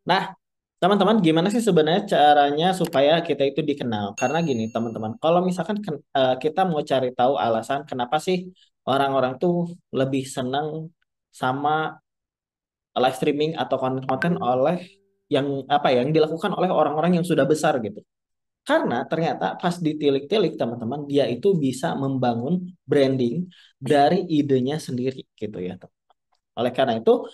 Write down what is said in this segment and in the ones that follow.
Nah, teman-teman, gimana sih sebenarnya caranya supaya kita itu dikenal? Karena gini, teman-teman, kalau misalkan kita mau cari tahu alasan kenapa sih orang-orang tuh lebih senang sama live streaming atau konten-konten oleh yang apa ya, yang dilakukan oleh orang-orang yang sudah besar gitu. Karena ternyata pas ditilik-tilik teman-teman, dia itu bisa membangun branding dari idenya sendiri gitu ya. Oleh karena itu,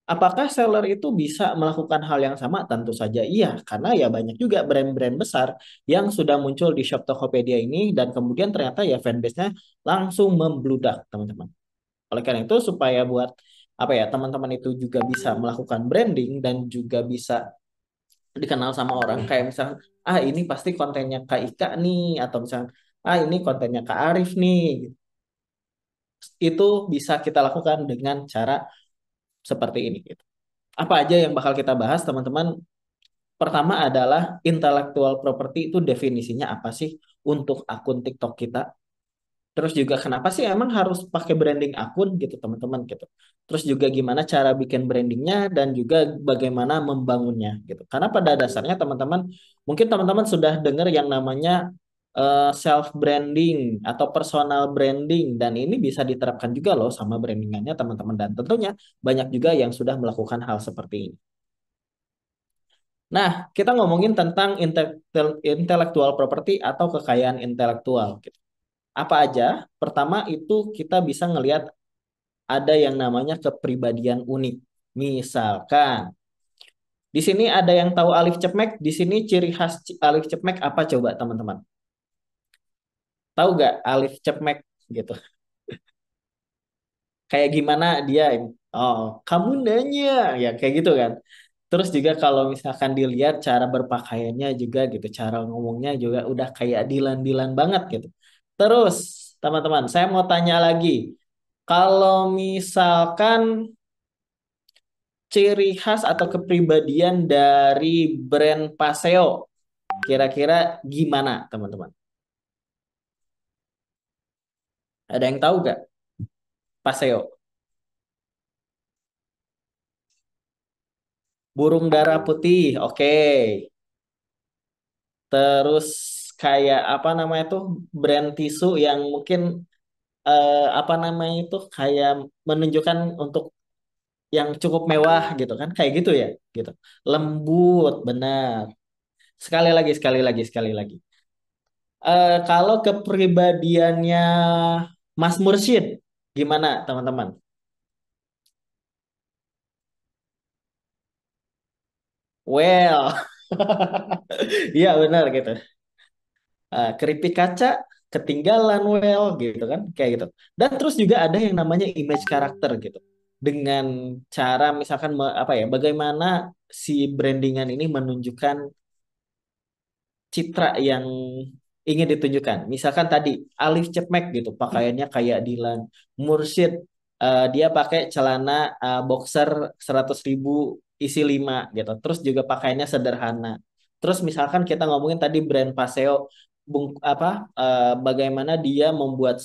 apakah seller itu bisa melakukan hal yang sama? Tentu saja iya, karena ya banyak juga brand-brand besar yang sudah muncul di Shop Tokopedia ini dan kemudian ternyata ya fanbase-nya langsung membludak, teman-teman. Oleh karena itu supaya buat apa ya, teman-teman itu juga bisa melakukan branding dan juga bisa dikenal sama orang kayak misalnya ini pasti kontennya Kak Ika nih atau misalnya ini kontennya Kak Arif nih, itu bisa kita lakukan dengan cara seperti ini gitu. Apa aja yang bakal kita bahas teman-teman? Pertama adalah intellectual property itu definisinya apa sih untuk akun TikTok kita. Terus juga kenapa sih emang harus pakai branding akun gitu teman-teman gitu. Terus juga gimana cara bikin brandingnya dan juga bagaimana membangunnya gitu. Karena pada dasarnya teman-teman, mungkin teman-teman sudah dengar yang namanya self branding atau personal branding dan ini bisa diterapkan juga loh sama brandingannya teman-teman dan tentunya banyak juga yang sudah melakukan hal seperti ini. Nah, kita ngomongin tentang intellectual property atau kekayaan intelektual gitu. Apa aja? Pertama itu kita bisa ngelihat ada yang namanya kepribadian unik. Misalkan di sini ada yang tahu Alif Cepmek, di sini ciri khas Alif Cepmek apa coba teman-teman? Tahu gak Alif Cepmek gitu? Kayak gimana dia? Oh, kamu nanya ya kayak gitu kan. Terus juga kalau misalkan dilihat cara berpakaiannya juga gitu, cara ngomongnya juga udah kayak Dilan-Dilan banget gitu. Terus teman-teman, saya mau tanya lagi. Kalau misalkan ciri khas atau kepribadian dari brand Paseo, kira-kira gimana teman-teman? Ada yang tahu gak Paseo? Burung dara putih, oke. Terus kayak apa namanya tuh brand tisu yang mungkin apa namanya itu kayak menunjukkan untuk yang cukup mewah gitu kan, kayak gitu ya, gitu. Lembut, benar. Sekali lagi. Kalau kepribadiannya Mas Mursyid, gimana teman-teman? Well, iya benar gitu. Keripik kaca, ketinggalan well gitu kan, kayak gitu. Dan terus juga ada yang namanya image karakter gitu. Dengan cara misalkan apa ya, bagaimana si brandingan ini menunjukkan citra yang ingin ditunjukkan. Misalkan tadi Alif Cepmek gitu, pakaiannya kayak Dilan. Mursyid dia pakai celana boxer 100.000 isi 5 gitu. Terus juga pakaiannya sederhana. Terus misalkan kita ngomongin tadi brand Paseo, apa bagaimana dia membuat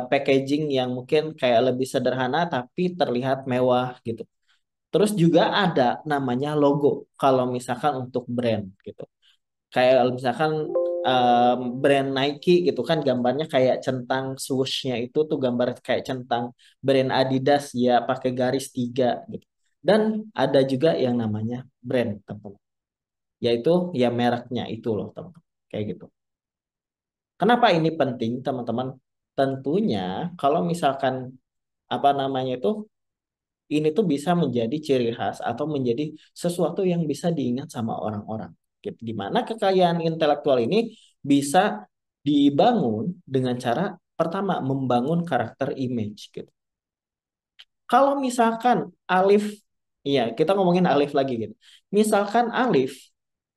packaging yang mungkin kayak lebih sederhana tapi terlihat mewah gitu. Terus juga ada namanya logo kalau misalkan untuk brand gitu. Kayak misalkan brand Nike gitu kan gambarnya kayak centang swooshnya itu tuh gambar kayak centang. Brand Adidas ya pakai garis 3 gitu. Dan ada juga yang namanya brand teman-teman. Yaitu ya mereknya itu loh teman-teman. Kayak gitu. Kenapa ini penting teman-teman? Tentunya kalau misalkan apa namanya itu ini tuh bisa menjadi ciri khas atau menjadi sesuatu yang bisa diingat sama orang-orang. Gitu. Di mana kekayaan intelektual ini bisa dibangun dengan cara pertama membangun karakter image gitu. Kalau misalkan Alif, iya kita ngomongin Alif lagi gitu. Misalkan Alif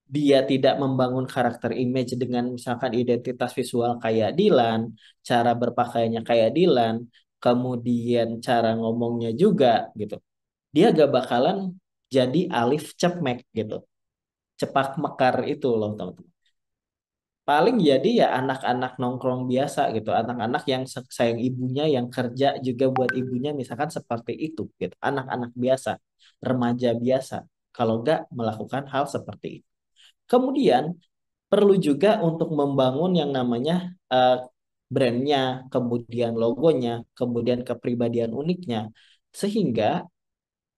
dia tidak membangun karakter image dengan misalkan identitas visual kayak Dilan, cara berpakaiannya kayak Dilan, kemudian cara ngomongnya juga gitu dia gak bakalan jadi Alif Cepmek gitu. Cepak mekar itu loh teman-teman. Paling jadi ya anak-anak nongkrong biasa gitu. Anak-anak yang sayang ibunya yang kerja juga buat ibunya misalkan seperti itu gitu. Anak-anak biasa, remaja biasa. kalau nggak melakukan hal seperti itu. Kemudian perlu juga untuk membangun yang namanya brandnya, kemudian logonya, kemudian kepribadian uniknya, sehingga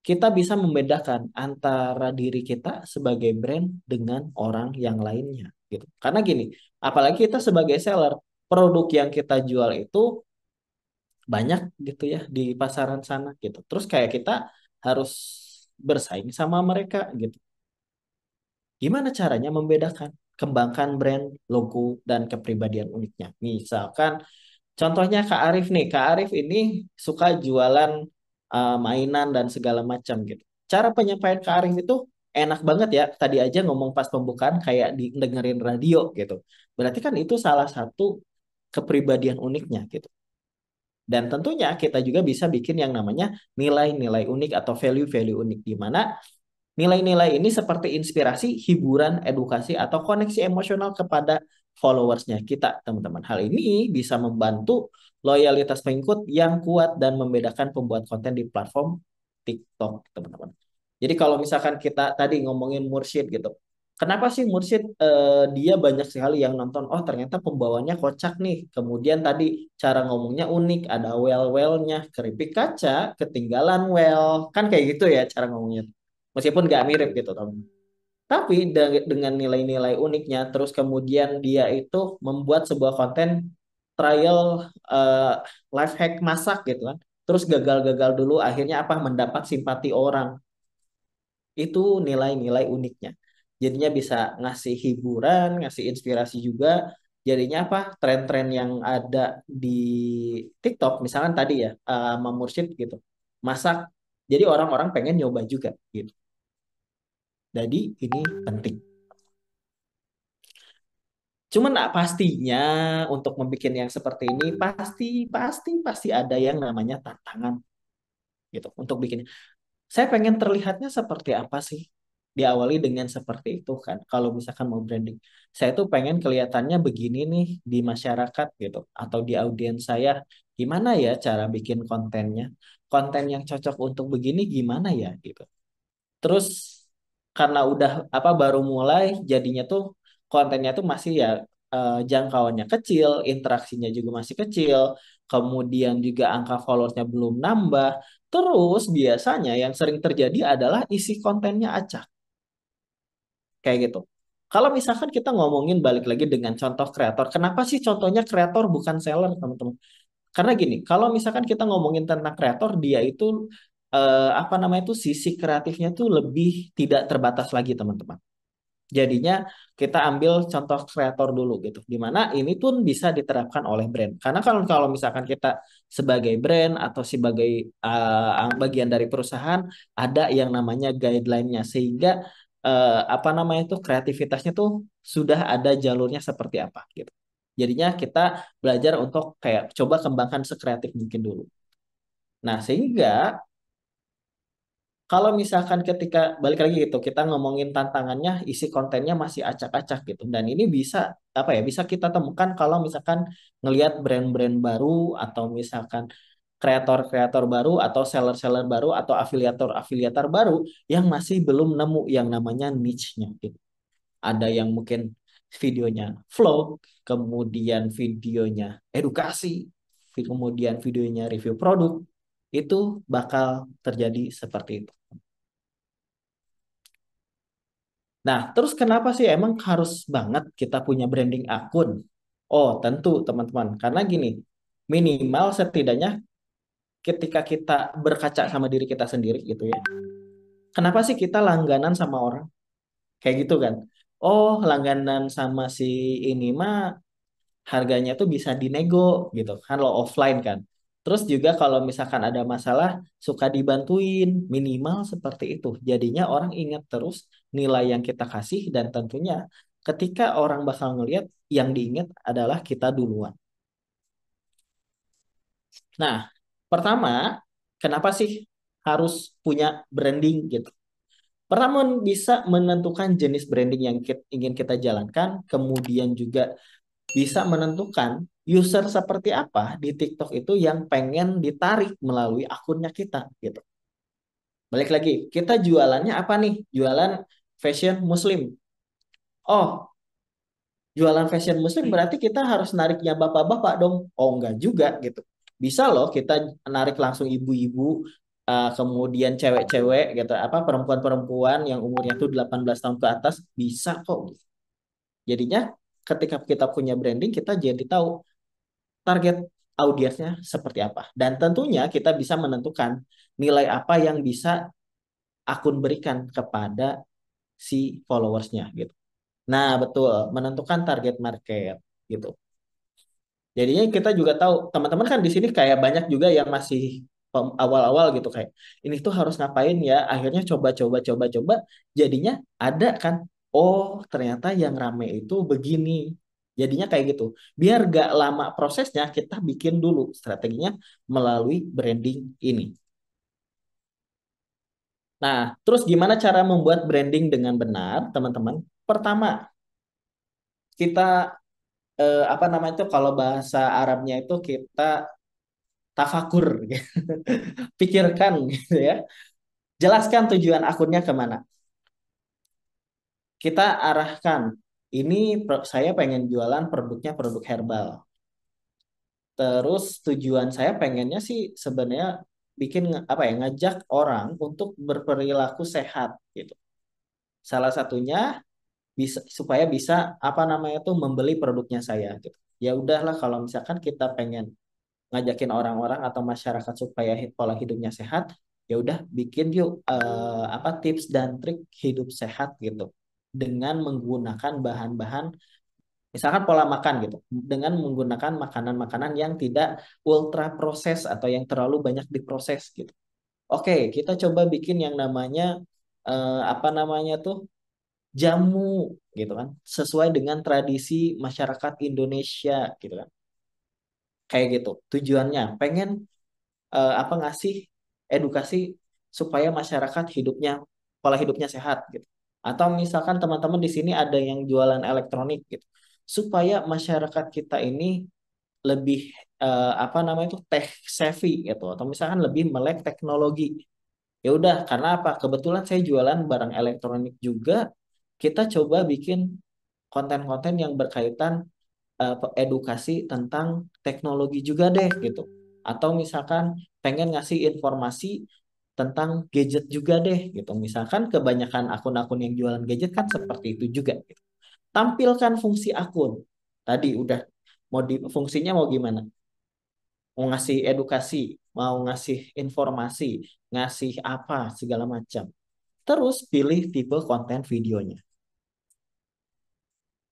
kita bisa membedakan antara diri kita sebagai brand dengan orang yang lainnya gitu. Karena gini, apalagi kita sebagai seller, produk yang kita jual itu banyak gitu ya di pasaran sana gitu. Terus kayak kita harus bersaing sama mereka gitu. Gimana caranya membedakan? Kembangkan brand, logo, dan kepribadian uniknya. Misalkan contohnya Kak Arif nih, Kak Arif ini suka jualan mainan dan segala macam gitu. Cara penyampaian Kak Arif itu enak banget ya. Tadi aja ngomong pas pembukaan kayak dengerin radio gitu. Berarti kan itu salah satu kepribadian uniknya gitu. Dan tentunya kita juga bisa bikin yang namanya nilai-nilai unik atau value-value unik di mana nilai-nilai ini seperti inspirasi, hiburan, edukasi, atau koneksi emosional kepada followersnya kita, teman-teman. Hal ini bisa membantu loyalitas pengikut yang kuat dan membedakan pembuat konten di platform TikTok, teman-teman. Jadi kalau misalkan kita tadi ngomongin Mursyid gitu, kenapa sih Mursyid dia banyak sekali yang nonton? Oh ternyata pembawanya kocak nih. Kemudian tadi cara ngomongnya unik, ada well-wellnya, keripik kaca, ketinggalan well, kan kayak gitu ya cara ngomongnya. Meskipun nggak mirip gitu, teman. Tapi dengan nilai-nilai uniknya, terus kemudian dia itu membuat sebuah konten trial eh, life hack masak gitu kan. Terus gagal-gagal dulu, akhirnya apa? Mendapat simpati orang. Itu nilai-nilai uniknya. Jadinya bisa ngasih hiburan, ngasih inspirasi juga. Jadinya apa? Tren-tren yang ada di TikTok, misalkan tadi ya, Mam Mursyid gitu. Masak. Jadi orang-orang pengen nyoba juga gitu. Jadi ini penting. Cuman pastinya untuk membuat yang seperti ini pasti pasti pasti ada yang namanya tantangan gitu untuk bikin. Saya pengen terlihatnya seperti apa sih? Diawali dengan seperti itu kan. Kalau misalkan mau branding, saya tuh pengen kelihatannya begini nih di masyarakat gitu atau di audiens saya. Gimana ya cara bikin kontennya? Konten yang cocok untuk begini gimana ya gitu. Terus karena udah apa baru mulai jadinya tuh kontennya tuh masih ya jangkauannya kecil, interaksinya juga masih kecil, kemudian juga angka followersnya belum nambah. Terus biasanya yang sering terjadi adalah isi kontennya acak kayak gitu. Kalau misalkan kita ngomongin balik lagi dengan contoh kreator, kenapa sih contohnya kreator bukan seller, teman-teman? Karena gini, kalau misalkan kita ngomongin tentang kreator, dia itu apa namanya itu sisi kreatifnya tuh lebih tidak terbatas lagi, teman-teman. Jadinya kita ambil contoh kreator dulu gitu, di mana ini pun bisa diterapkan oleh brand. Karena kalau kalau misalkan kita sebagai brand atau sebagai bagian dari perusahaan ada yang namanya guideline-nya, sehingga apa namanya itu kreativitasnya tuh sudah ada jalurnya seperti apa gitu. Jadinya kita belajar untuk kayak coba kembangkan sekreatif mungkin dulu. Nah, sehingga kalau misalkan ketika balik lagi gitu, kita ngomongin tantangannya, isi kontennya masih acak-acak gitu. Dan ini bisa apa ya? Bisa kita temukan kalau misalkan ngelihat brand-brand baru atau misalkan kreator-kreator baru atau seller-seller baru atau afiliator-afiliator baru yang masih belum nemu yang namanya niche-nya gitu. Ada yang mungkin videonya vlog, kemudian videonya edukasi, kemudian videonya review produk, itu bakal terjadi seperti itu. Nah, terus kenapa sih emang harus banget kita punya branding akun? Oh, tentu teman-teman. Karena gini, minimal setidaknya ketika kita berkaca sama diri kita sendiri gitu ya. Kenapa sih kita langganan sama orang? Kayak gitu kan. Oh, langganan sama si ini mah harganya tuh bisa dinego gitu kan lo offline kan. Terus juga kalau misalkan ada masalah suka dibantuin minimal seperti itu. Jadinya orang ingat terus nilai yang kita kasih dan tentunya ketika orang bakal ngelihat yang diingat adalah kita duluan. Nah, pertama, kenapa sih harus punya branding gitu? Pertama bisa menentukan jenis branding yang ingin kita jalankan, kemudian juga bisa menentukan user seperti apa di TikTok itu yang pengen ditarik melalui akunnya kita gitu. Balik lagi, kita jualannya apa nih? Jualan fashion muslim. Oh, jualan fashion muslim berarti kita harus nariknya bapak-bapak dong. Oh, enggak juga gitu. Bisa loh kita narik langsung ibu-ibu, kemudian cewek-cewek gitu, apa perempuan-perempuan yang umurnya tuh 18 tahun ke atas bisa kok. Jadinya ketika kita punya branding, kita jadi tahu target audiensnya seperti apa. Dan tentunya kita bisa menentukan nilai apa yang bisa akun berikan kepada si followersnya gitu. Nah, betul, menentukan target market gitu. Jadinya kita juga tahu teman-teman kan di sini kayak banyak juga yang masih awal-awal gitu kayak ini tuh harus ngapain ya. Akhirnya coba-coba jadinya ada kan. Oh, ternyata yang rame itu begini. Jadinya kayak gitu. Biar gak lama prosesnya kita bikin dulu strateginya melalui branding ini. Nah, terus gimana cara membuat branding dengan benar, teman-teman? Pertama, kita apa namanya itu kalau bahasa Arabnya itu kita tafakur, pikirkan gitu ya. Jelaskan tujuan akunnya kemana. Kita arahkan. Ini saya pengen jualan produknya produk herbal. Terus tujuan saya pengennya sih sebenarnya bikin apa ya ngajak orang untuk berperilaku sehat gitu. Salah satunya bisa supaya bisa apa namanya tuh membeli produknya saya gitu. Ya udahlah kalau misalkan kita pengen ngajakin orang-orang atau masyarakat supaya pola hidupnya sehat, ya udah bikin yuk apa tips dan trik hidup sehat gitu dengan menggunakan bahan-bahan misalkan pola makan gitu dengan menggunakan makanan-makanan yang tidak ultra proses atau yang terlalu banyak diproses gitu. Oke, kita coba bikin yang namanya apa namanya tuh jamu gitu kan sesuai dengan tradisi masyarakat Indonesia gitu kan. Kayak gitu. Tujuannya pengen apa ngasih edukasi supaya masyarakat hidupnya pola hidupnya sehat gitu. Atau misalkan teman-teman di sini ada yang jualan elektronik gitu. Supaya masyarakat kita ini lebih apa namanya itu tech savvy gitu atau misalkan lebih melek teknologi. Ya udah karena apa? Kebetulan saya jualan barang elektronik juga. Kita coba bikin konten-konten yang berkaitan edukasi tentang teknologi juga deh gitu. Atau misalkan pengen ngasih informasi tentang gadget juga deh gitu. Misalkan kebanyakan akun-akun yang jualan gadget kan seperti itu juga gitu. Tampilkan fungsi akun. Tadi udah mau di fungsinya mau gimana? Mau ngasih edukasi, mau ngasih informasi, ngasih apa segala macam. Terus pilih tipe konten videonya.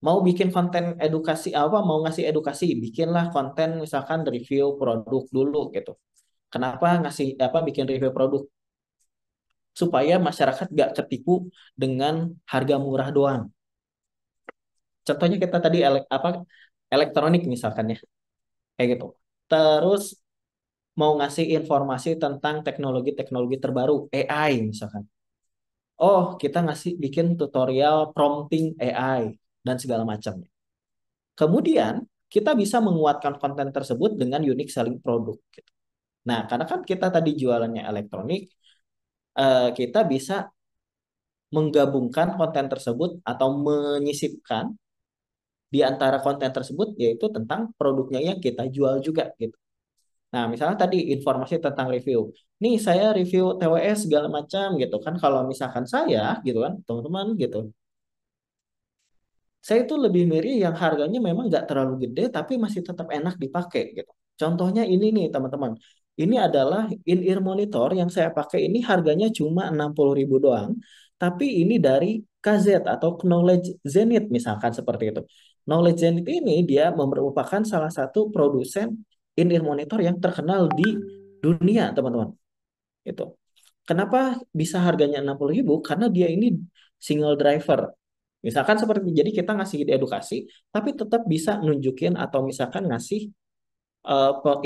Mau bikin konten edukasi apa mau ngasih edukasi bikinlah konten misalkan review produk dulu gitu. Kenapa ngasih apa bikin review produk supaya masyarakat gak ketipu dengan harga murah doang. Contohnya kita tadi apa elektronik misalkan ya kayak gitu. Terus mau ngasih informasi tentang teknologi-teknologi terbaru AI misalkan. Oh, kita ngasih bikin tutorial prompting AI dan segala macam. Kemudian kita bisa menguatkan konten tersebut dengan unique selling produk. Gitu. Nah, karena kan kita tadi jualannya elektronik, kita bisa menggabungkan konten tersebut atau menyisipkan di antara konten tersebut yaitu tentang produknya yang kita jual juga gitu. Nah, misalnya tadi informasi tentang review. Nih saya review TWS segala macam gitu kan. Kalau misalkan saya gitu kan, teman-teman gitu. Saya itu lebih milih yang harganya memang nggak terlalu gede tapi masih tetap enak dipakai gitu. Contohnya ini nih teman-teman. Ini adalah in-ear monitor yang saya pakai ini harganya cuma 60.000 doang. Tapi ini dari KZ atau Knowledge Zenith misalkan seperti itu. Knowledge Zenith ini dia merupakan salah satu produsen in-ear monitor yang terkenal di dunia teman-teman. Itu. Kenapa bisa harganya 60.000? Karena dia ini single driver. Misalkan seperti jadi kita ngasih edukasi, tapi tetap bisa nunjukin atau misalkan ngasih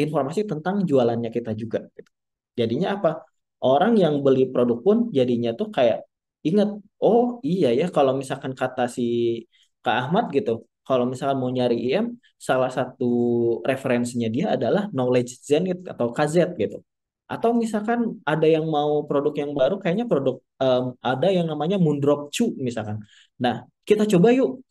informasi tentang jualannya kita juga. Gitu. Jadinya apa? Orang yang beli produk pun jadinya tuh kayak ingat, oh iya ya kalau misalkan kata si Kak Ahmad gitu, kalau misalkan mau nyari IM, salah satu referensinya dia adalah Knowledge Zenith atau KZ gitu. Atau misalkan ada yang mau produk yang baru, kayaknya produk ada yang namanya Moondrop Chew misalkan. Nah, kita coba yuk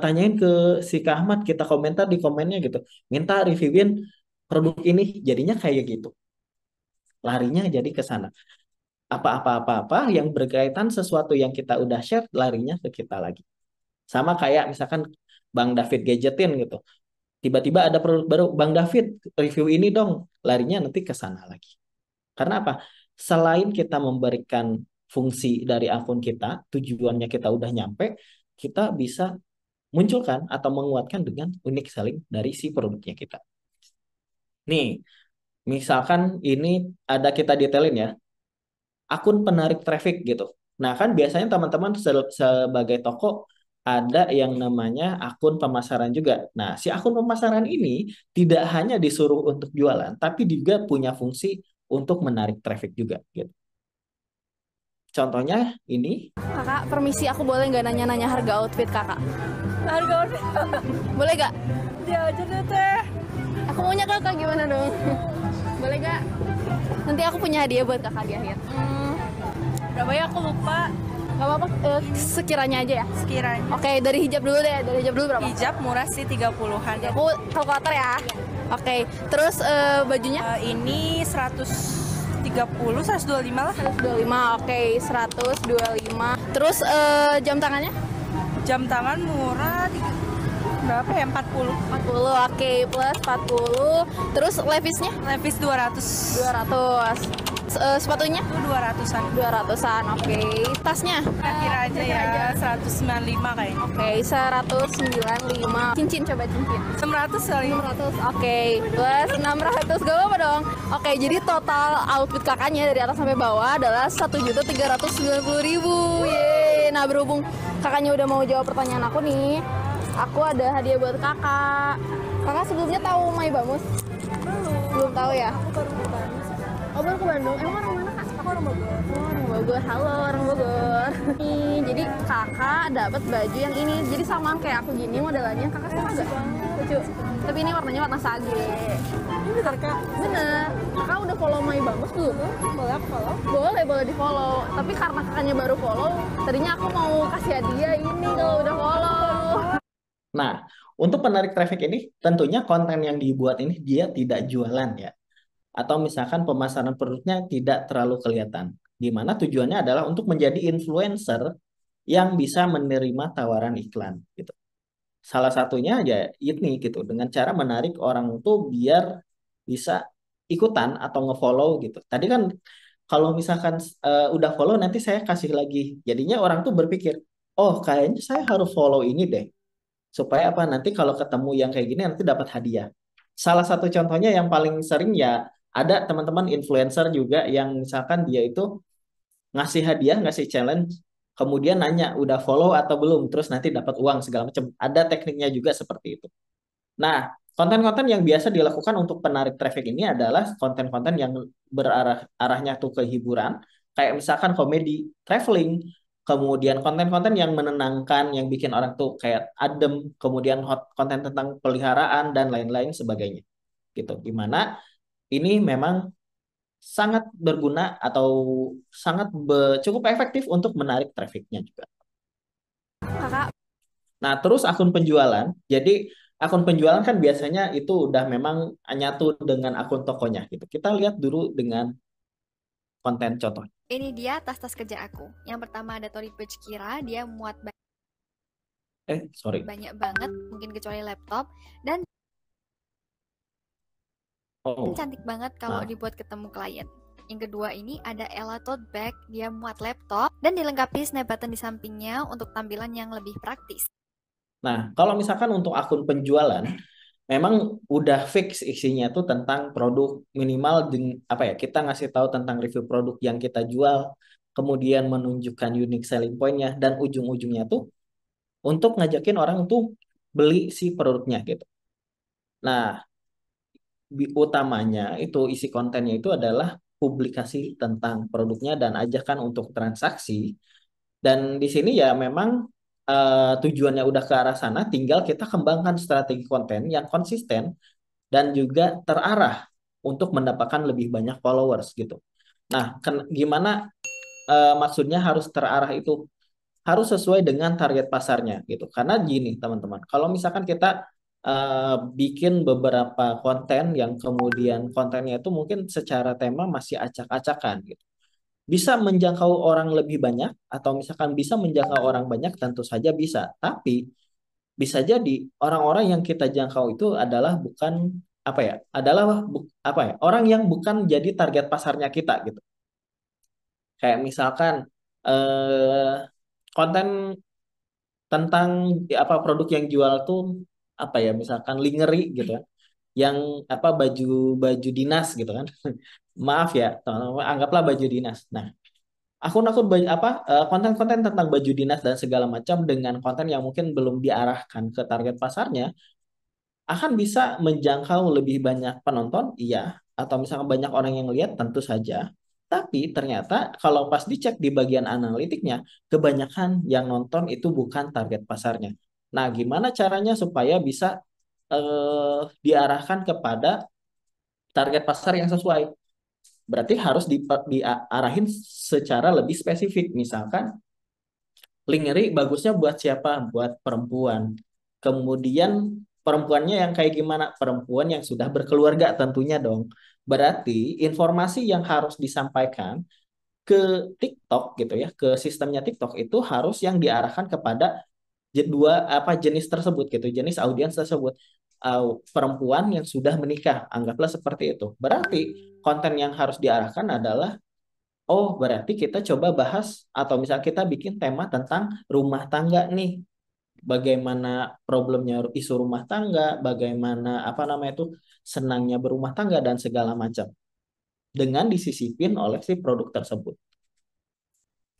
tanyain ke si Kak Ahmad, kita komentar di komennya gitu. Minta reviewin produk ini, jadinya kayak gitu. Larinya jadi ke sana. Apa-apa-apa-apa yang berkaitan sesuatu yang kita udah share, larinya ke kita lagi. Sama kayak misalkan Bang David gadgetin gitu. Tiba-tiba ada produk baru, Bang David review ini dong, larinya nanti ke sana lagi. Karena apa? Selain kita memberikan fungsi dari akun kita, tujuannya kita udah nyampe, kita bisa munculkan atau menguatkan dengan unique selling dari si produknya kita. Nih, misalkan ini ada kita detailin ya, akun penarik traffic gitu. Nah, kan biasanya teman-teman sebagai toko ada yang namanya akun pemasaran juga. Nah, si akun pemasaran ini tidak hanya disuruh untuk jualan, tapi juga punya fungsi untuk menarik traffic juga gitu. Contohnya ini, Kakak, permisi, aku boleh nggak nanya-nanya harga outfit kakak? Harga outfit Boleh nggak? dia aja deh teh. Aku maunya kakak gimana dong? Boleh nggak? Nanti aku punya hadiah buat kakak di akhir. Berapa ya aku lupa Gak apa-apa, sekiranya aja ya. sekiranya. Oke, dari hijab dulu deh. Dari hijab dulu berapa? Hijab murah sih 30-an ya. Aku kalkulator ya. Oke, terus bajunya? Ini 130, 125 lah. 125, oke, 125. Terus jam tangannya? Jam tangan murah berapa ya? 40. 40, oke, plus 40. Terus levisnya? Levis 200. 200. Sepatunya? Itu 200-an. 200-an, oke. Tasnya? Kira aja ya 195 kayaknya. Oke, 195. Cincin, coba cincin. 600 kali. 600, oke, plus 600, gak apa-apa dong. Oke, jadi total outfit kakaknya dari atas sampai bawah adalah 1.390.000. Yeay. Nah, berhubung kakaknya udah mau jawab pertanyaan aku nih, aku ada hadiah buat kakak. Kakak sebelumnya tahu My Bamus? Belum tahu ya? Aku baru ke Bandung. Oh, baru ke Bandung. Emang orang mana, Kak? Aku orang Bogor. Oh, orang Bogor. Halo, orang Bogor. Nih, jadi kakak dapat baju yang ini. Jadi sama kayak aku gini modelannya. Kakak suka nggak? Lucu. Tapi ini warnanya warna sage. Ini benar Kak. Bener. Kakak udah follow My Bamus belum? Boleh aku follow? Boleh, boleh di follow. Tapi karena kakaknya baru follow, tadinya aku mau kasih hadiah ini kalau udah follow. nah, untuk penarik traffic ini tentunya konten yang dibuat ini dia tidak jualan ya. Atau misalkan pemasaran produknya tidak terlalu kelihatan. Di mana tujuannya adalah untuk menjadi influencer yang bisa menerima tawaran iklan gitu. Salah satunya aja ini gitu, dengan cara menarik orang tuh biar bisa ikutan atau ngefollow gitu. Tadi kan kalau misalkan udah follow nanti saya kasih lagi. Jadinya orang tuh berpikir, oh kayaknya saya harus follow ini deh. Supaya apa? Nanti kalau ketemu yang kayak gini nanti dapat hadiah. Salah satu contohnya yang paling sering ya ada teman-teman influencer juga yang misalkan dia itu ngasih hadiah, ngasih challenge, kemudian nanya udah follow atau belum, terus nanti dapat uang segala macam. Ada tekniknya juga seperti itu. Nah, konten-konten yang biasa dilakukan untuk penarik traffic ini adalah konten-konten yang arahnya tuh ke hiburan, kayak misalkan komedi, traveling, kemudian konten-konten yang menenangkan, yang bikin orang tuh kayak adem, kemudian konten tentang peliharaan dan lain-lain sebagainya. Gitu. Dimana ini memang sangat berguna atau sangat cukup efektif untuk menarik trafficnya juga. Kakak, Nah, terus akun penjualan. Jadi akun penjualan kan biasanya itu udah memang nyatu dengan akun tokonya gitu. Kita lihat dulu dengan konten contoh. Ini dia tas-tas kerja aku. Yang pertama ada Tory Burch Kira, dia muat Sorry. banyak banget, mungkin kecuali laptop. Dan Oh, cantik banget kalau nah. dibuat ketemu klien. Yang kedua ini ada Ella Tote Bag, dia muat laptop dan dilengkapi snap button di sampingnya untuk tampilan yang lebih praktis. Nah, kalau misalkan untuk akun penjualan, memang udah fix isinya tuh tentang produk minimal apa ya, kita ngasih tahu tentang review produk yang kita jual, kemudian menunjukkan unique selling point-nya dan ujung-ujungnya tuh untuk ngajakin orang untuk beli si produknya gitu. Nah, utamanya itu isi kontennya itu adalah publikasi tentang produknya dan ajakan untuk transaksi. Dan di sini ya memang tujuannya udah ke arah sana, tinggal kita kembangkan strategi konten yang konsisten dan juga terarah untuk mendapatkan lebih banyak followers gitu. Nah, gimana maksudnya harus terarah itu? Harus sesuai dengan target pasarnya gitu. Karena gini, teman-teman, kalau misalkan kita bikin beberapa konten yang kemudian kontennya itu mungkin secara tema masih acak-acakan gitu. Bisa menjangkau orang lebih banyak atau misalkan bisa menjangkau orang banyak tentu saja bisa. Tapi bisa jadi orang-orang yang kita jangkau itu adalah bukan apa ya? Adalah apa ya? Orang yang bukan jadi target pasarnya kita gitu. Kayak misalkan konten tentang apa produk yang jual tuh apa ya misalkan lingerie gitu kan yang apa baju baju dinas gitu kan maaf ya teman-teman anggaplah baju dinas nah akun-akun apa konten-konten tentang baju dinas dan segala macam dengan konten yang mungkin belum diarahkan ke target pasarnya akan bisa menjangkau lebih banyak penonton iya atau misalkan banyak orang yang lihat tentu saja tapi ternyata kalau pas dicek di bagian analitiknya kebanyakan yang nonton itu bukan target pasarnya. Nah, gimana caranya supaya bisa diarahkan kepada target pasar yang sesuai? Berarti harus diarahin secara lebih spesifik. Misalkan, lingerie bagusnya buat siapa? Buat perempuan. Kemudian perempuannya yang kayak gimana? Perempuan yang sudah berkeluarga tentunya dong. Berarti informasi yang harus disampaikan ke TikTok gitu ya, ke sistemnya TikTok itu harus yang diarahkan kepada dua apa jenis tersebut gitu, jenis audiens tersebut. Perempuan yang sudah menikah, anggaplah seperti itu. Berarti konten yang harus diarahkan adalah oh, berarti kita coba bahas atau misal kita bikin tema tentang rumah tangga nih. Bagaimana problemnya isu rumah tangga, bagaimana apa namanya itu senangnya berumah tangga dan segala macam. Dengan disisipin oleh si produk tersebut.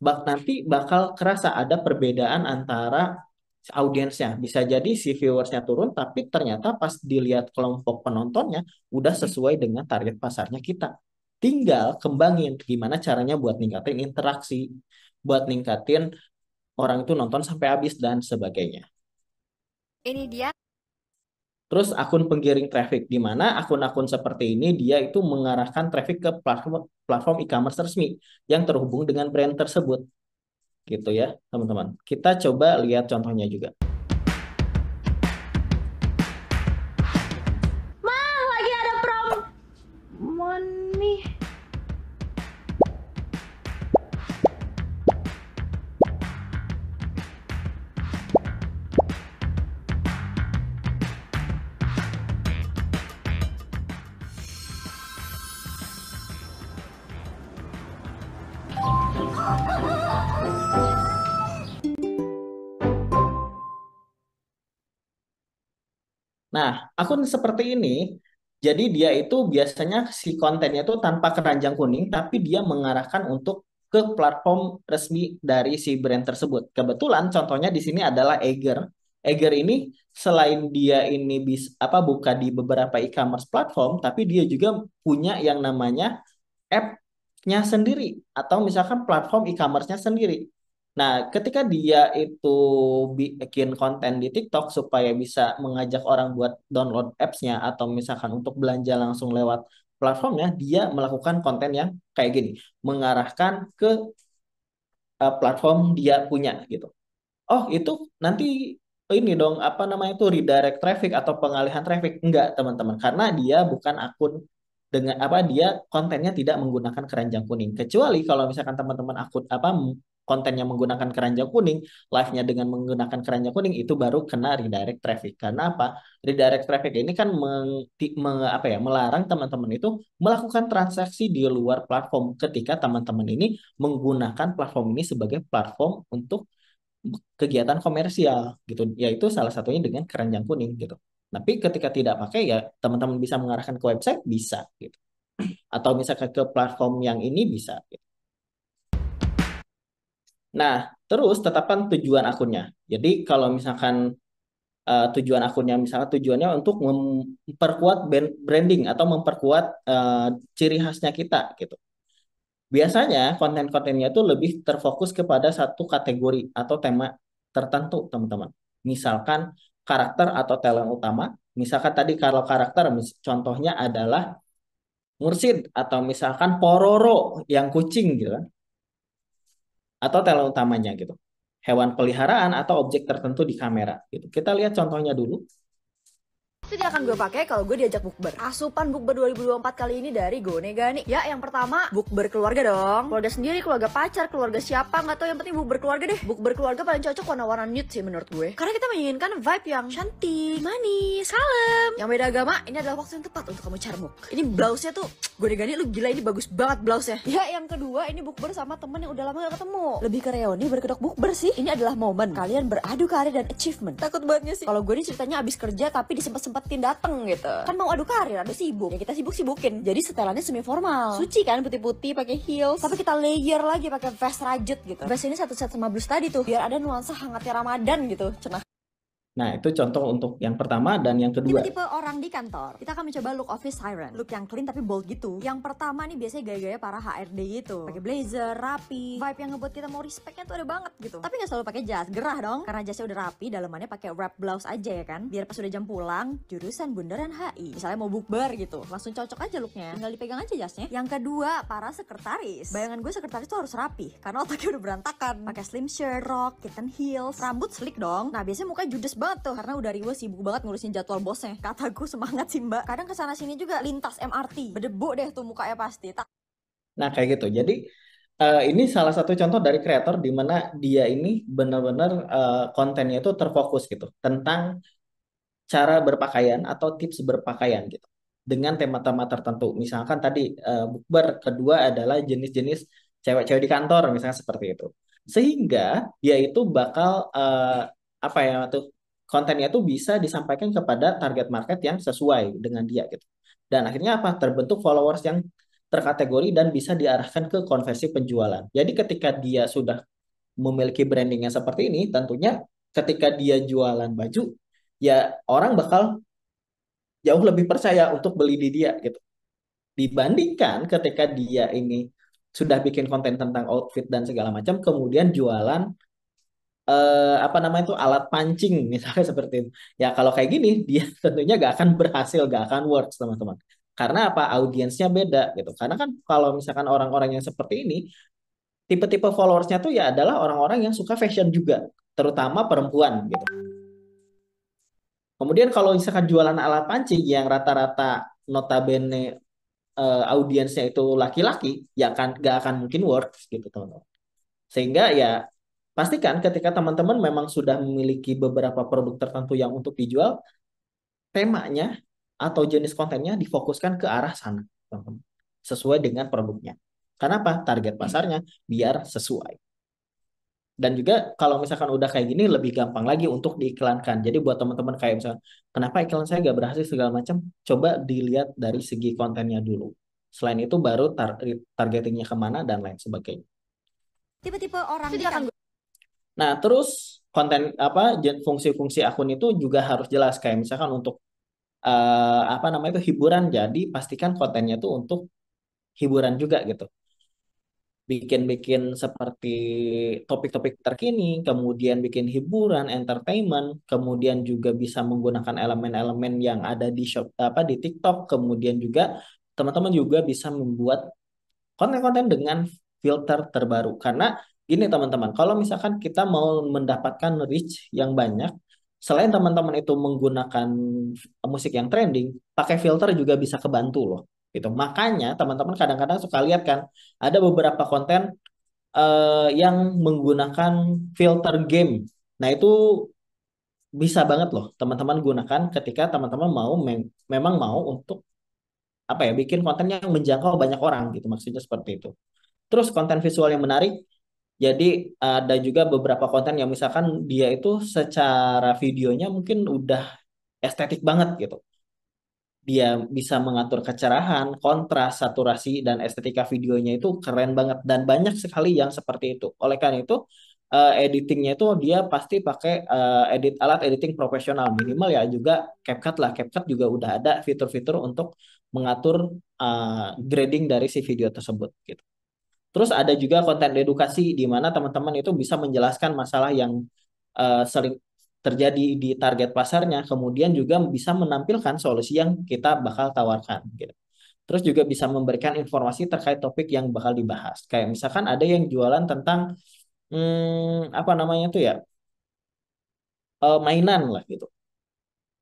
Nanti bakal kerasa ada perbedaan antara audiensnya. Bisa jadi si viewersnya turun, tapi ternyata pas dilihat kelompok penontonnya udah sesuai dengan target pasarnya kita. Tinggal kembangin gimana caranya buat ningkatin interaksi, buat ningkatin orang itu nonton sampai habis dan sebagainya. Ini dia. Terus akun penggiring traffic, di mana akun-akun seperti ini dia itu mengarahkan traffic ke platform e-commerce resmi yang terhubung dengan brand tersebut. Gitu ya, teman-teman. Kita coba lihat contohnya juga. Lagi ada promo nih. Nah, akun seperti ini, jadi dia itu biasanya si kontennya itu tanpa keranjang kuning, tapi dia mengarahkan untuk ke platform resmi dari si brand tersebut. Kebetulan contohnya di sini adalah Eger. Eger ini selain dia ini bisa apa buka di beberapa e-commerce platform, tapi dia juga punya yang namanya app-nya sendiri atau misalkan platform e-commerce-nya sendiri. Nah, ketika dia itu bikin konten di TikTok supaya bisa mengajak orang buat download apps-nya atau misalkan untuk belanja langsung lewat platformnya, dia melakukan konten yang kayak gini, mengarahkan ke platform dia punya gitu. Oh, itu nanti ini dong apa namanya itu redirect traffic atau pengalihan traffic. Enggak, teman-teman, karena dia bukan akun dengan apa dia kontennya tidak menggunakan keranjang kuning. Kecuali kalau misalkan teman-teman akun apa kontennya menggunakan keranjang kuning, live-nya dengan menggunakan keranjang kuning itu baru kena redirect traffic. Karena apa? Redirect traffic ini kan apa ya, melarang teman-teman itu melakukan transaksi di luar platform ketika teman-teman ini menggunakan platform ini sebagai platform untuk kegiatan komersial gitu yaitu salah satunya dengan keranjang kuning gitu tapi ketika tidak pakai ya teman-teman bisa mengarahkan ke website bisa gitu atau misalkan ke platform yang ini bisa gitu. Nah terus tetapkan tujuan akunnya jadi kalau misalkan tujuan akunnya misalnya tujuannya untuk memperkuat branding atau memperkuat ciri khasnya kita gitu. Biasanya konten-kontennya itu lebih terfokus kepada satu kategori atau tema tertentu, teman-teman. Misalkan karakter atau talent utama. Misalkan tadi kalau karakter, contohnya adalah mursid atau misalkan pororo yang kucing gitu kan, atau talent utamanya gitu. Hewan peliharaan atau objek tertentu di kamera gitu. Kita lihat contohnya dulu. Itu dia akan gue pakai kalau gue diajak bukber. Asupan bukber 2024 kali ini dari Gonega nih. Ya, yang pertama bukber keluarga dong. Keluarga sendiri, keluarga pacar, keluarga siapa nggak tahu, yang penting bukber keluarga deh. Bukber keluarga paling cocok warna-warna nude sih menurut gue. Karena kita menginginkan vibe yang cantik, manis, kalem. Yang beda agama, ini adalah waktu yang tepat untuk kamu carmuk. Ini blouse-nya tuh Gonega nih, lu gila, ini bagus banget blouse-nya. Ya, yang kedua ini bukber sama temen yang udah lama gak ketemu. Lebih ke reuni berkedok bukber sih. Ini adalah momen kalian beradu karir dan achievement. Takut banget sih kalau gue nih ceritanya abis kerja tapi disempet-sempetin dateng gitu. Kan mau adu karir, ada sibuk. Ya kita sibuk-sibukin. Jadi setelannya semi formal. Suci kan, putih-putih pakai heels. Tapi kita layer lagi pakai vest rajut gitu. Vest ini satu set sama blus tadi tuh, biar ada nuansa hangatnya Ramadan gitu. Cenah. Nah, itu contoh untuk yang pertama dan yang kedua. Tipe-tipe orang di kantor. Kita akan mencoba look office siren. Look yang clean tapi bold gitu. Yang pertama nih biasanya gaya-gaya para HRD gitu. Pakai blazer, rapi. Vibe yang ngebuat kita mau respectnya tuh ada banget gitu. Tapi nggak selalu pakai jas, gerah dong. Karena jasnya udah rapi, dalamannya pakai wrap blouse aja ya kan. Biar pas udah jam pulang, jurusan Bundaran HI. Misalnya mau bukber gitu, langsung cocok aja looknya. Tinggal dipegang aja jasnya. Yang kedua, para sekretaris. Bayangan gue sekretaris tuh harus rapi. Karena otaknya udah berantakan. Pakai slim shirt, rok, kitten heels, rambut slick dong. Nah biasanya mukanya judes banget tuh karena udah riwes sibuk banget ngurusin jadwal bosnya. Kataku semangat sih mbak. Kadang kesana sini juga lintas MRT, berdebu deh tuh mukanya pasti. Nah, kayak gitu. Jadi ini salah satu contoh dari kreator di mana dia ini benar-benar kontennya itu terfokus gitu tentang cara berpakaian atau tips berpakaian gitu dengan tema-tema tertentu. Misalkan tadi bukber, kedua adalah jenis-jenis cewek-cewek di kantor misalnya seperti itu. Sehingga dia itu bakal apa ya tuh kontennya tuh bisa disampaikan kepada target market yang sesuai dengan dia gitu. Dan akhirnya apa? Terbentuk followers yang terkategori dan bisa diarahkan ke konversi penjualan. Jadi ketika dia sudah memiliki branding yang seperti ini, tentunya ketika dia jualan baju, ya orang bakal jauh lebih percaya untuk beli di dia gitu. Dibandingkan ketika dia ini sudah bikin konten tentang outfit dan segala macam, kemudian jualan apa namanya itu alat pancing misalnya seperti itu. Ya kalau kayak gini dia tentunya gak akan berhasil, gak akan works teman-teman. Karena apa? Audiensnya beda gitu. Karena kan kalau misalkan orang-orang yang seperti ini, tipe-tipe followersnya tuh ya adalah orang-orang yang suka fashion juga, terutama perempuan gitu. Kemudian kalau misalkan jualan alat pancing yang rata-rata notabene audiensnya itu laki-laki, ya kan gak akan mungkin works gitu teman-teman. Sehingga ya pastikan ketika teman-teman memang sudah memiliki beberapa produk tertentu yang untuk dijual, temanya atau jenis kontennya difokuskan ke arah sana, teman-teman. Sesuai dengan produknya. Kenapa? Target pasarnya biar sesuai. Dan juga kalau misalkan udah kayak gini lebih gampang lagi untuk diiklankan. Jadi buat teman-teman kayak misalkan, kenapa iklan saya gak berhasil segala macam, coba dilihat dari segi kontennya dulu. Selain itu baru targetingnya kemana dan lain sebagainya. Tipe-tipe orang Nah, terus konten apa fungsi-fungsi akun itu juga harus jelas kayak misalkan untuk apa namanya itu hiburan. Jadi pastikan kontennya tuh untuk hiburan juga gitu. Bikin-bikin seperti topik-topik terkini, kemudian bikin hiburan, entertainment, kemudian juga bisa menggunakan elemen-elemen yang ada di shop apa di TikTok, kemudian juga teman-teman juga bisa membuat konten-konten dengan filter terbaru. Karena gini teman-teman, kalau misalkan kita mau mendapatkan reach yang banyak, selain teman-teman itu menggunakan musik yang trending, pakai filter juga bisa kebantu loh. Gitu. Makanya teman-teman kadang-kadang suka lihat kan, ada beberapa konten yang menggunakan filter game. Nah itu bisa banget loh teman-teman gunakan ketika teman-teman mau memang mau untuk apa ya bikin konten yang menjangkau banyak orang gitu maksudnya seperti itu. Terus konten visual yang menarik. Jadi ada juga beberapa konten yang misalkan dia itu secara videonya mungkin udah estetik banget gitu. Dia bisa mengatur kecerahan, kontras, saturasi, dan estetika videonya itu keren banget. Dan banyak sekali yang seperti itu. Oleh karena itu, editingnya itu dia pasti pakai alat editing profesional. Minimal ya juga CapCut lah. CapCut juga udah ada fitur-fitur untuk mengatur grading dari si video tersebut. Gitu. Terus ada juga konten edukasi di mana teman-teman itu bisa menjelaskan masalah yang sering terjadi di target pasarnya, kemudian juga bisa menampilkan solusi yang kita bakal tawarkan. Gitu. Terus juga bisa memberikan informasi terkait topik yang bakal dibahas. Kayak misalkan ada yang jualan tentang apa namanya tuh ya, mainan lah gitu.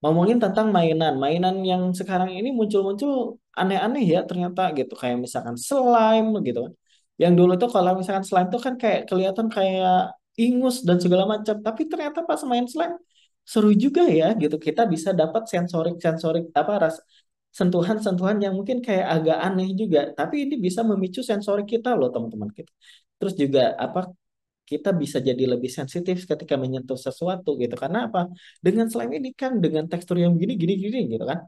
Ngomongin tentang mainan yang sekarang ini muncul-muncul aneh-aneh ya ternyata gitu. Kayak misalkan slime gitu kan. Yang dulu tuh kalau misalkan slime tuh kan kayak kelihatan kayak ingus dan segala macam. Tapi ternyata pas main slime seru juga ya gitu. Kita bisa dapat sensorik-sensorik apa sentuhan-sentuhan yang mungkin kayak agak aneh juga. Tapi ini bisa memicu sensorik kita loh teman-teman kita. Terus juga apa, kita bisa jadi lebih sensitif ketika menyentuh sesuatu gitu. Karena apa? Dengan slime ini kan dengan tekstur yang gini gini gini gitu kan.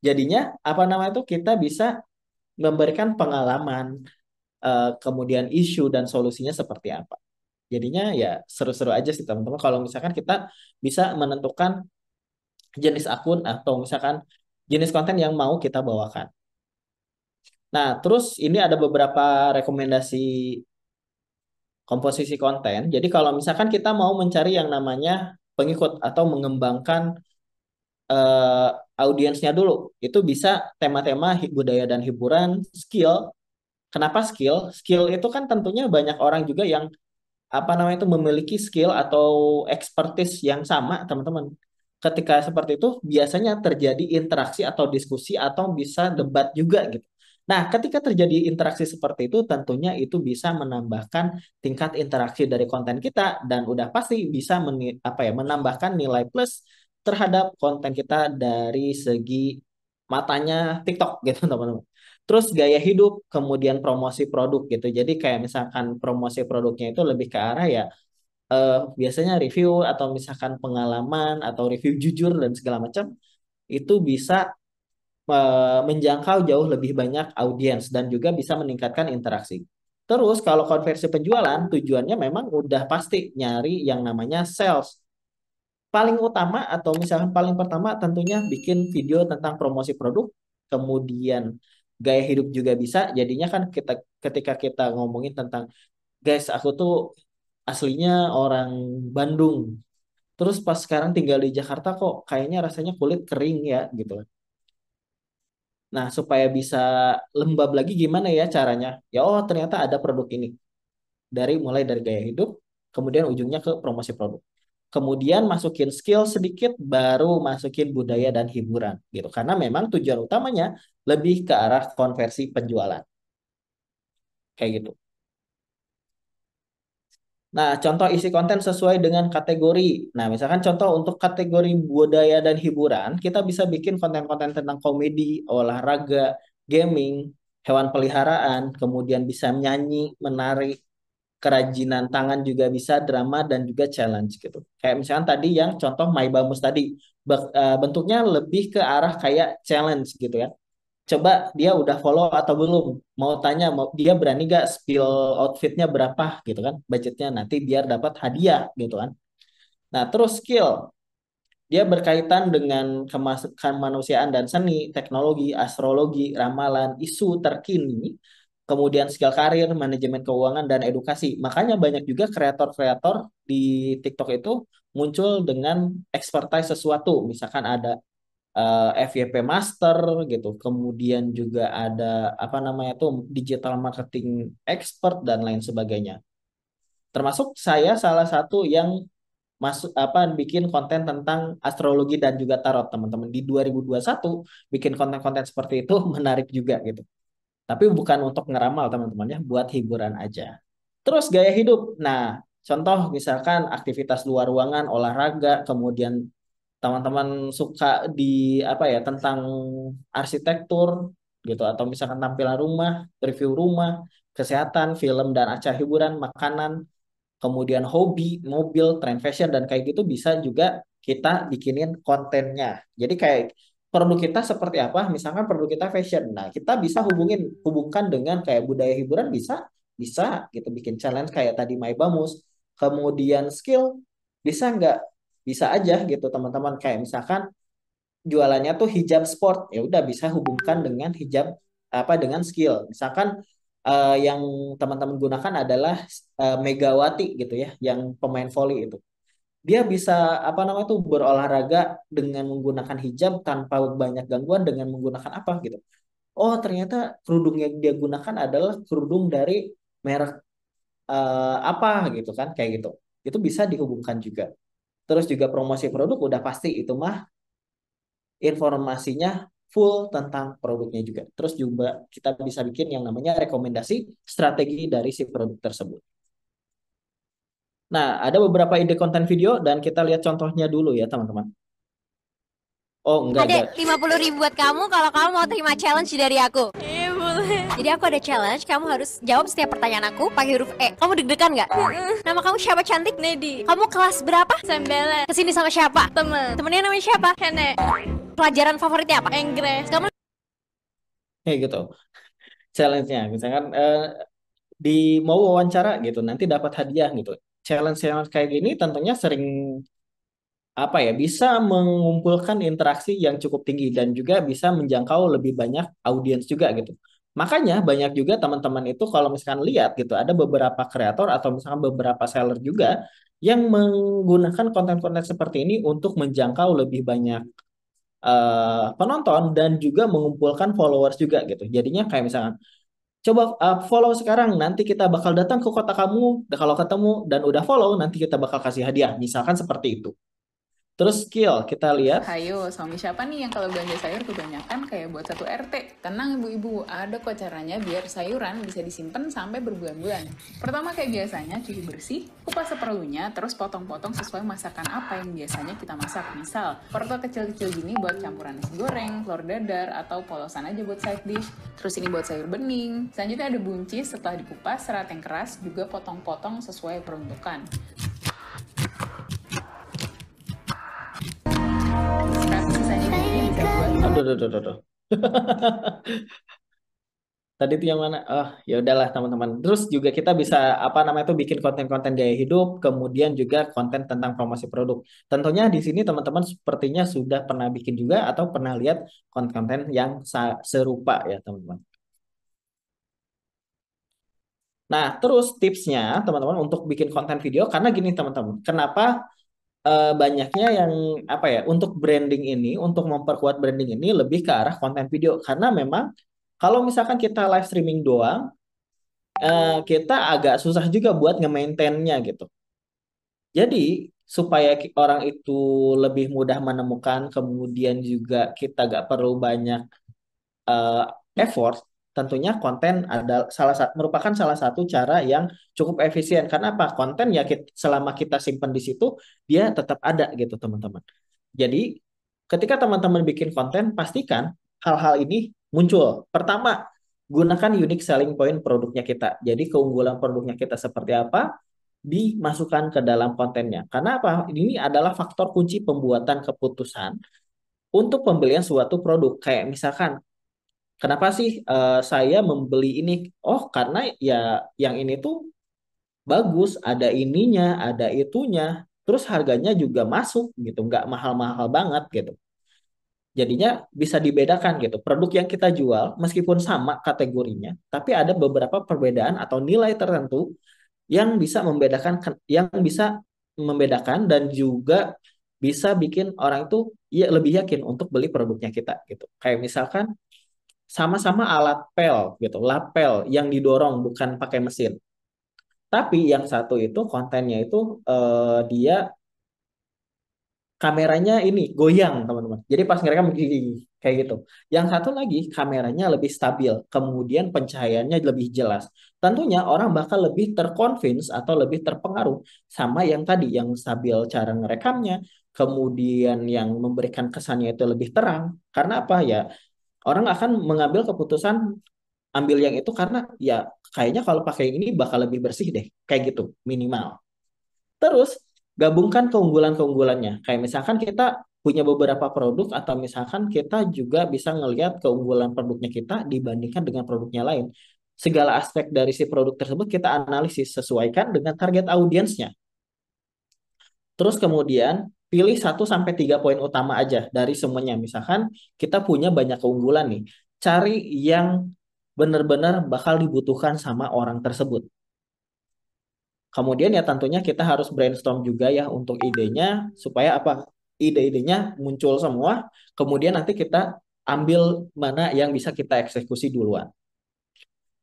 Jadinya apa namanya itu kita bisa memberikan pengalaman, kemudian isu dan solusinya seperti apa. Jadinya ya seru-seru aja sih teman-teman. Kalau misalkan kita bisa menentukan jenis akun atau misalkan jenis konten yang mau kita bawakan. Nah, terus ini ada beberapa rekomendasi komposisi konten. Jadi kalau misalkan kita mau mencari yang namanya pengikut atau mengembangkan eh, audiensnya dulu, itu bisa tema-tema budaya dan hiburan, skill. Kenapa skill? Skill itu kan tentunya banyak orang juga yang apa namanya itu memiliki skill atau expertise yang sama, teman-teman. Ketika seperti itu biasanya terjadi interaksi atau diskusi atau bisa debat juga gitu. Nah, ketika terjadi interaksi seperti itu tentunya itu bisa menambahkan tingkat interaksi dari konten kita dan udah pasti bisa apa ya, menambahkan nilai plus terhadap konten kita dari segi matanya TikTok gitu, teman-teman. Terus gaya hidup, kemudian promosi produk gitu. Jadi kayak misalkan promosi produknya itu lebih ke arah ya, biasanya review atau misalkan pengalaman atau review jujur dan segala macam itu bisa menjangkau jauh lebih banyak audiens dan juga bisa meningkatkan interaksi. Terus kalau konversi penjualan tujuannya memang udah pasti nyari yang namanya sales. Paling utama atau misalkan paling pertama tentunya bikin video tentang promosi produk, kemudian gaya hidup juga bisa. Jadinya kan kita ketika kita ngomongin tentang, guys, aku tuh aslinya orang Bandung. Terus pas sekarang tinggal di Jakarta kok kayaknya rasanya kulit kering ya gitu. Nah, supaya bisa lembab lagi gimana ya caranya? Ya oh ternyata ada produk ini. Mulai dari gaya hidup, kemudian ujungnya ke promosi produk. Kemudian masukin skill sedikit, baru masukin budaya dan hiburan gitu. Karena memang tujuan utamanya lebih ke arah konversi penjualan. Kayak gitu. Nah, contoh isi konten sesuai dengan kategori. Nah, misalkan contoh untuk kategori budaya dan hiburan, kita bisa bikin konten-konten tentang komedi, olahraga, gaming, hewan peliharaan, kemudian bisa menyanyi, menari, kerajinan tangan juga bisa, drama dan juga challenge gitu. Kayak misalkan tadi yang contoh My Bamus tadi, bentuknya lebih ke arah kayak challenge gitu ya. Coba dia udah follow atau belum? Mau tanya, dia berani gak spill outfitnya berapa gitu kan? Budgetnya nanti biar dapat hadiah gitu kan. Nah, terus skill. Dia berkaitan dengan kemanusiaan dan seni, teknologi, astrologi, ramalan, isu terkini, kemudian skill karir, manajemen keuangan, dan edukasi. Makanya banyak juga kreator-kreator di TikTok itu muncul dengan expertise sesuatu. Misalkan ada FYP Master gitu, kemudian juga ada apa namanya tuh digital marketing expert dan lain sebagainya. Termasuk saya salah satu yang masuk apa bikin konten tentang astrologi dan juga tarot, teman-teman. Di 2021 bikin konten-konten seperti itu menarik juga gitu. Tapi bukan untuk ngeramal, teman-teman ya, buat hiburan aja. Terus gaya hidup. Nah, contoh misalkan aktivitas luar ruangan, olahraga, kemudian teman-teman suka di apa ya tentang arsitektur gitu atau misalkan tampilan rumah, review rumah, kesehatan, film dan acara hiburan, makanan, kemudian hobi, mobil, tren fashion dan kayak gitu bisa juga kita bikinin kontennya. Jadi kayak produk kita seperti apa, misalkan produk kita fashion. Nah, kita bisa hubungkan dengan kayak budaya hiburan bisa bisa gitu bikin challenge kayak tadi My Bamus. Kemudian skill bisa nggak? Bisa aja gitu teman-teman kayak misalkan jualannya tuh hijab sport, ya udah bisa hubungkan dengan hijab apa dengan skill. Misalkan yang teman-teman gunakan adalah Megawati gitu ya, yang pemain volley itu. Dia bisa apa namanya tuh berolahraga dengan menggunakan hijab tanpa banyak gangguan dengan menggunakan apa gitu. oh ternyata kerudung yang dia gunakan adalah kerudung dari merek apa gitu kan, kayak gitu. Itu bisa dihubungkan juga. Terus juga promosi produk udah pasti itu mah informasinya full tentang produknya juga. Terus juga kita bisa bikin yang namanya rekomendasi strategi dari si produk tersebut. Nah, ada beberapa ide konten video dan kita lihat contohnya dulu ya, teman-teman. Oh, enggak. Ada 50.000 buat kamu kalau kamu mau terima challenge dari aku. Iya boleh. Jadi aku ada challenge, kamu harus jawab setiap pertanyaan aku pakai huruf E. Kamu deg-degan nggak? Nama kamu siapa cantik? Nedi. Kamu kelas berapa? 9. Kesini sama siapa? Temen. Temennya namanya siapa? Hene. Pelajaran favoritnya apa? Inggris. Kamu Kayak gitu. Challenge-nya, misalkan di mau wawancara gitu, nanti dapat hadiah gitu. Challenge-challenge kayak gini tentunya sering apa ya, bisa mengumpulkan interaksi yang cukup tinggi dan juga bisa menjangkau lebih banyak audiens juga gitu. Makanya banyak juga teman-teman itu kalau misalkan lihat gitu, ada beberapa kreator atau misalkan beberapa seller juga yang menggunakan konten-konten seperti ini untuk menjangkau lebih banyak penonton dan juga mengumpulkan followers juga gitu. Jadinya kayak misalkan coba follow sekarang, nanti kita bakal datang ke kota kamu. Kalau ketemu dan udah follow, nanti kita bakal kasih hadiah. Misalkan seperti itu. Terus skill, kita lihat. Hayo, suami siapa nih yang kalau belanja sayur kebanyakan kayak buat satu RT? Tenang ibu-ibu, ada kok caranya biar sayuran bisa disimpan sampai berbulan-bulan. Pertama kayak biasanya, cuci bersih, kupas seperlunya, terus potong-potong sesuai masakan apa yang biasanya kita masak. Misal, portol kecil-kecil gini buat campuran nasi goreng, telur dadar, atau polosan aja buat side dish. Terus ini buat sayur bening. Selanjutnya ada buncis, setelah dikupas, serat yang keras, juga potong-potong sesuai peruntukan. Aduh, aduh, aduh, aduh. Tadi itu yang mana? Oh, ya udahlah teman-teman. Terus juga kita bisa apa namanya itu bikin konten-konten gaya hidup, kemudian juga konten tentang promosi produk. Tentunya di sini teman-teman sepertinya sudah pernah bikin juga atau pernah lihat konten-konten yang serupa ya, teman-teman. Nah, terus tipsnya teman-teman untuk bikin konten video karena gini teman-teman. Kenapa banyaknya yang apa ya untuk branding ini, untuk memperkuat branding ini lebih ke arah konten video karena memang kalau misalkan kita live streaming doang, kita agak susah juga buat nge-maintainnya gitu. Jadi supaya orang itu lebih mudah menemukan, kemudian juga kita gak perlu banyak eh, effort, tentunya konten merupakan salah satu cara yang cukup efisien. Karena apa? Konten ya selama kita simpan di situ, dia tetap ada gitu teman-teman. Jadi ketika teman-teman bikin konten, pastikan hal-hal ini muncul. Pertama, gunakan unique selling point produknya kita. Jadi keunggulan produknya kita seperti apa, dimasukkan ke dalam kontennya. Karena apa? Ini adalah faktor kunci pembuatan keputusan untuk pembelian suatu produk. Kayak misalkan kenapa sih saya membeli ini? Oh, karena ya yang ini tuh bagus, ada ininya, ada itunya, terus harganya juga masuk gitu, nggak mahal-mahal banget gitu. Jadinya bisa dibedakan gitu. Produk yang kita jual meskipun sama kategorinya, tapi ada beberapa perbedaan atau nilai tertentu yang bisa membedakan dan juga bisa bikin orang itu ya lebih yakin untuk beli produknya kita gitu. Kayak misalkan sama-sama alat pel gitu, lapel yang didorong bukan pakai mesin. Tapi yang satu itu kontennya itu dia kameranya ini goyang teman-teman. Jadi pas ngerekam begini kayak gitu. Yang satu lagi kameranya lebih stabil, kemudian pencahayaannya lebih jelas. Tentunya orang bakal lebih terconvince atau lebih terpengaruh sama yang tadi yang stabil cara ngerekamnya, kemudian yang memberikan kesannya itu lebih terang. Karena apa ya? Orang akan mengambil keputusan ambil yang itu karena ya kayaknya kalau pakai yang ini bakal lebih bersih deh, kayak gitu minimal. Terus gabungkan keunggulan-keunggulannya. Kayak misalkan kita punya beberapa produk atau misalkan kita juga bisa ngelihat keunggulan produknya kita dibandingkan dengan produknya lain. Segala aspek dari si produk tersebut kita analisis sesuaikan dengan target audiensnya. Terus kemudian pilih 1 sampai 3 poin utama aja dari semuanya. Misalkan kita punya banyak keunggulan nih. Cari yang benar-benar bakal dibutuhkan sama orang tersebut. Kemudian ya tentunya kita harus brainstorm juga ya untuk idenya supaya apa ide-idenya muncul semua. Kemudian nanti kita ambil mana yang bisa kita eksekusi duluan.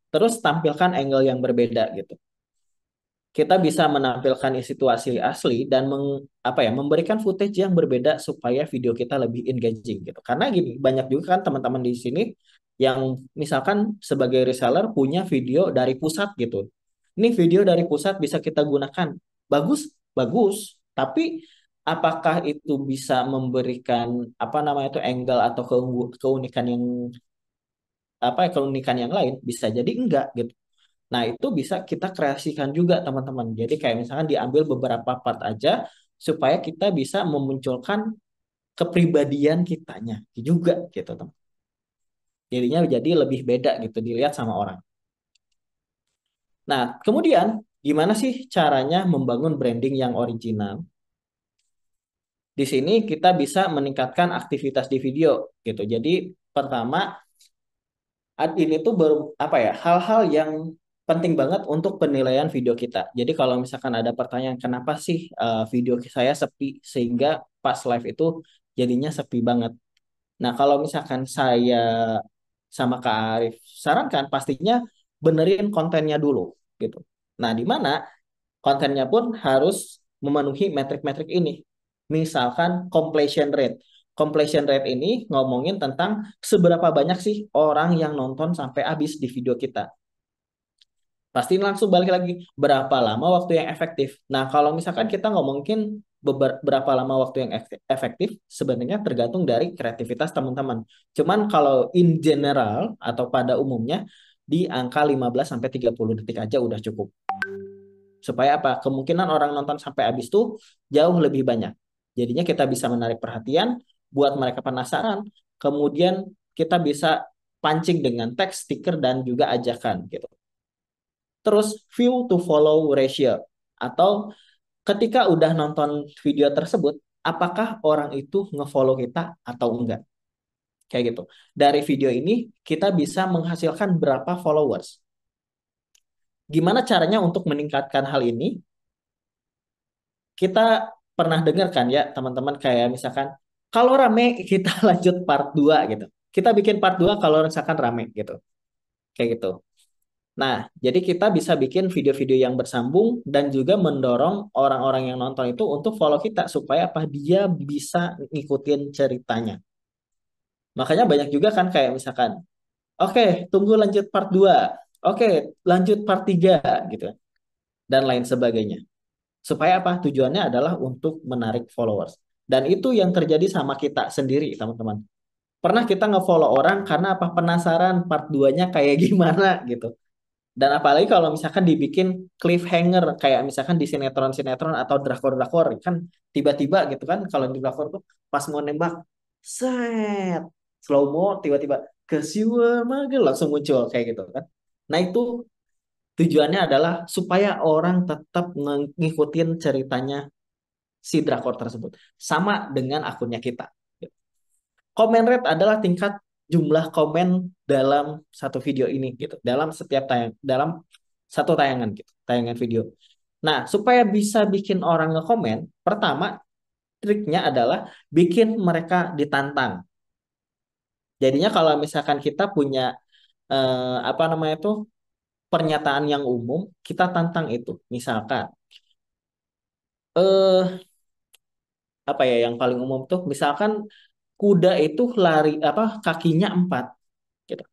Terus tampilkan angle yang berbeda gitu. Kita bisa menampilkan situasi asli dan memberikan footage yang berbeda supaya video kita lebih engaging gitu. Karena gini, banyak juga kan teman-teman di sini yang misalkan sebagai reseller punya video dari pusat gitu. Ini video dari pusat bisa kita gunakan. Bagus, bagus. Tapi apakah itu bisa memberikan angle atau keunikan yang keunikan yang lain? Bisa jadi enggak gitu. Nah, itu bisa kita kreasikan juga, teman-teman. Jadi kayak misalkan diambil beberapa part aja supaya kita bisa memunculkan kepribadian kitanya juga gitu, teman. Jadinya jadi lebih beda gitu dilihat sama orang. Nah, kemudian gimana sih caranya membangun branding yang original? Di sini kita bisa meningkatkan aktivitas di video gitu. Jadi pertama ini tuh hal-hal yang penting banget untuk penilaian video kita. Jadi kalau misalkan ada pertanyaan kenapa sih video saya sepi sehingga pas live itu jadinya sepi banget. Nah, kalau misalkan saya sama Kak Arif sarankan pastinya benerin kontennya dulu gitu. Nah, di mana kontennya pun harus memenuhi metrik-metrik ini. Misalkan completion rate. Completion rate ini ngomongin tentang seberapa banyak sih orang yang nonton sampai habis di video kita. Pasti langsung balik lagi berapa lama waktu yang efektif. Nah, kalau misalkan kita ngomongin berapa lama waktu yang efektif, sebenarnya tergantung dari kreativitas teman-teman. Cuman kalau in general atau pada umumnya di angka 15 sampai 30 detik aja udah cukup. Supaya apa? Kemungkinan orang nonton sampai habis tuh jauh lebih banyak. Jadinya kita bisa menarik perhatian, buat mereka penasaran. Kemudian kita bisa pancing dengan teks, stiker, dan juga ajakan gitu. Terus view to follow ratio atau ketika udah nonton video tersebut, apakah orang itu ngefollow kita atau enggak? Kayak gitu. Dari video ini kita bisa menghasilkan berapa followers. Gimana caranya untuk meningkatkan hal ini? Kita pernah dengar kan ya teman-teman kayak misalkan kalau rame kita lanjut part 2 gitu. Kita bikin part 2 kalau misalkan rame gitu. Kayak gitu. Nah, jadi kita bisa bikin video-video yang bersambung dan juga mendorong orang-orang yang nonton itu untuk follow kita supaya apa dia bisa ngikutin ceritanya. Makanya banyak juga kan kayak misalkan, oke, tunggu lanjut part 2. Oke, lanjut part 3 gitu. Dan lain sebagainya. Supaya apa? Tujuannya adalah untuk menarik followers. Dan itu yang terjadi sama kita sendiri, teman-teman. Pernah kita nge-follow orang karena apa? Penasaran part 2-nya kayak gimana gitu. Dan apalagi kalau misalkan dibikin cliffhanger kayak misalkan di sinetron-sinetron atau drakor-drakor kan tiba-tiba gitu kan kalau di drakor tuh pas mau nembak set slow mo tiba-tiba ke siwa magel langsung muncul kayak gitu kan. Nah, itu tujuannya adalah supaya orang tetap ngikutin ceritanya si drakor tersebut sama dengan akunnya kita. Comment rate adalah tingkat jumlah komen dalam satu video ini gitu. Dalam satu tayangan gitu, tayangan video. Nah, supaya bisa bikin orang ngekomen, pertama triknya adalah bikin mereka ditantang. Jadinya kalau misalkan kita punya pernyataan yang umum, kita tantang itu. Misalkan eh yang paling umum tuh misalkan kuda itu lari kakinya 4 gitu.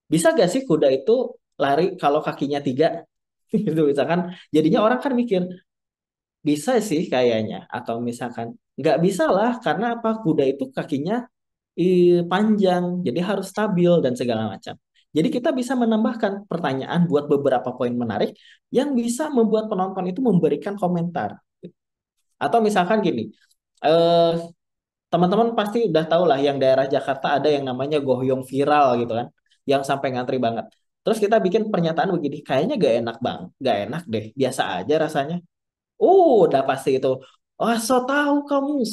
Bisa gak sih kuda itu lari kalau kakinya 3 gitu misalkan. Jadinya orang kan mikir bisa sih kayaknya atau misalkan nggak bisa lah karena apa kuda itu kakinya panjang jadi harus stabil dan segala macam. Jadi kita bisa menambahkan pertanyaan buat beberapa poin menarik yang bisa membuat penonton itu memberikan komentar. Atau misalkan gini, eh teman-teman pasti udah tahu lah yang daerah Jakarta ada yang namanya goyong viral gitu kan, yang sampai ngantri banget. Terus kita bikin pernyataan begini, kayaknya gak enak bang, gak enak deh, biasa aja rasanya. Udah pasti itu. Oh, so tahu kamu,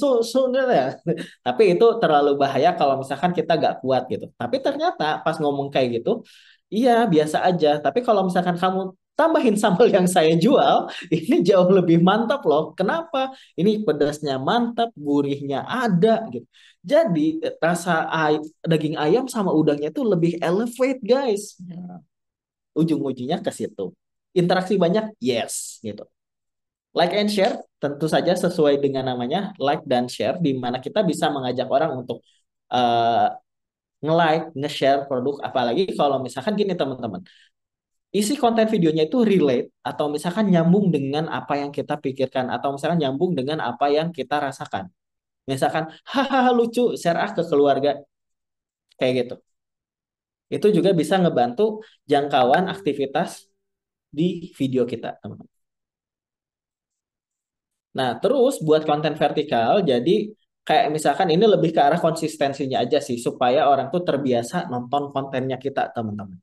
ya. Tapi itu terlalu bahaya kalau misalkan kita gak kuat gitu. Tapi ternyata pas ngomong kayak gitu, iya biasa aja. Tapi kalau misalkan kamu tambahin sambal yang saya jual, ini jauh lebih mantap loh. Kenapa? Ini pedasnya mantap, gurihnya ada gitu. Jadi daging ayam sama udangnya itu lebih elevate guys. Ujung-ujungnya ke situ. Interaksi banyak, yes gitu. Like and share tentu saja sesuai dengan namanya like dan share, di mana kita bisa mengajak orang untuk eh, nge-like, nge-share produk, apalagi kalau misalkan gini teman-teman, isi konten videonya itu relate atau misalkan nyambung dengan apa yang kita pikirkan atau misalkan nyambung dengan apa yang kita rasakan. Misalkan hahaha lucu, share ke keluarga kayak gitu. Itu juga bisa ngebantu jangkauan aktivitas di video kita, teman-teman. Nah, terus buat konten vertikal, jadi kayak misalkan ini lebih ke arah konsistensinya aja sih, supaya orang tuh terbiasa nonton kontennya kita, teman-teman.